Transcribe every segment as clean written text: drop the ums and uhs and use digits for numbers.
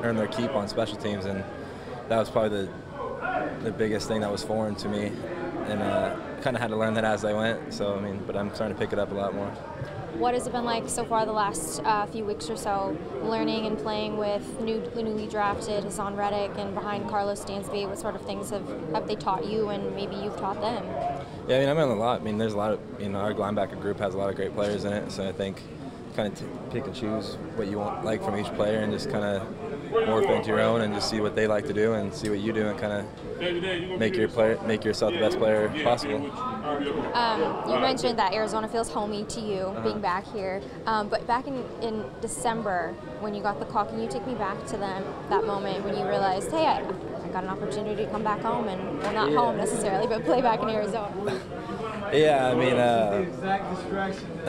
earn their keep on special teams, and that was probably the biggest thing that was foreign to me, and kind of had to learn that as I went. So I mean, but I'm starting to pick it up a lot more. What has it been like so far the last few weeks or so, learning and playing with newly drafted Hassan Reddick and behind Carlos Dansby? What sort of things have they taught you, and maybe you've taught them? Yeah, I mean, I learned a lot. I mean, there's a lot of, our linebacker group has a lot of great players in it, so I think kind of pick and choose what you want like from each player, and just kind of morph into your own and just see what they like to do and see what you do, and kind of make yourself the best player possible. You mentioned that Arizona feels homey to you, being back here, but back in December when you got the call, can you take me back to that moment when you realized, hey, I got an opportunity to come back home, and well, not home necessarily, but play back in Arizona? Yeah, I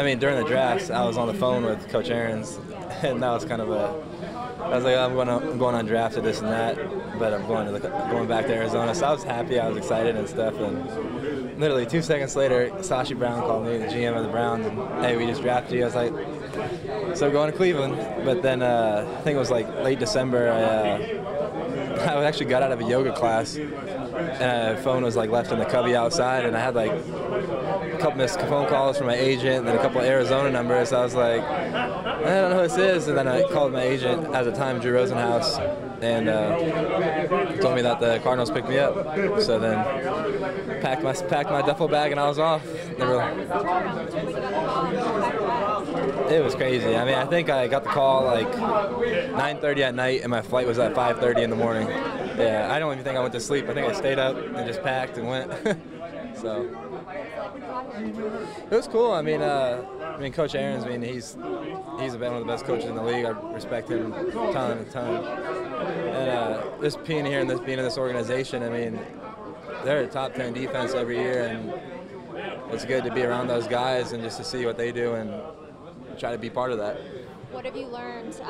mean, during the drafts, I was on the phone with Coach Ahrens, and that was kind of I was like, I'm going undrafted, this and that, but I'm going back to Arizona. So I was happy, I was excited and stuff, and literally 2 seconds later, Sashi Brown called me, the GM of the Browns, and hey, we just drafted you. I was like, so going to Cleveland. But then I think it was like late December, I actually got out of a yoga class, and my phone was like left in the cubby outside, and I had like a couple missed phone calls from my agent and then a couple of Arizona numbers. So I was like, I don't know who this is. And then I called my agent at the time, Drew Rosenhaus, and told me that the Cardinals picked me up. So then packed my duffel bag and I was off. It was crazy. I mean, I think I got the call like 9:30 at night, and my flight was at 5:30 in the morning. Yeah, I don't even think I went to sleep. I think I stayed up and just packed and went. So it was cool. I mean, Coach Ahrens, he's one of the best coaches in the league. I respect him a ton. And just being here and being in this organization, I mean, they're a top 10 defense every year, and it's good to be around those guys and just to see what they do and try to be part of that. What have you learned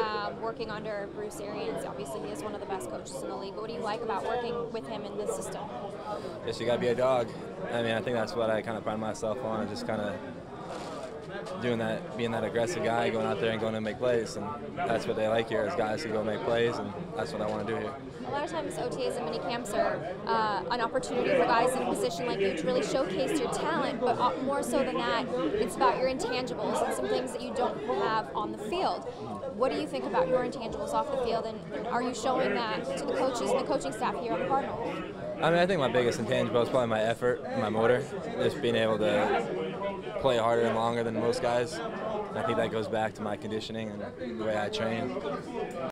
working under Bruce Arians? Obviously, he is one of the best coaches in the league. But what do you like about working with him in this system? Just you got to be a dog. I mean, I think that's what I kind of pride myself on, just kind of doing that, being that aggressive guy, going out there and going to make plays. And that's what they like here, is guys who go make plays, and that's what I want to do here. A lot of times OTAs and mini camps are an opportunity for guys in a position like you to really showcase your talent, but more so than that, it's about your intangibles and some things that you don't have on the field. What do you think about your intangibles off the field, and are you showing that to the coaches and the coaching staff here on the Cardinals? I mean, I think my biggest intangible is probably my effort, my motor, just being able to play harder and longer than most guys. And I think that goes back to my conditioning and the way I train.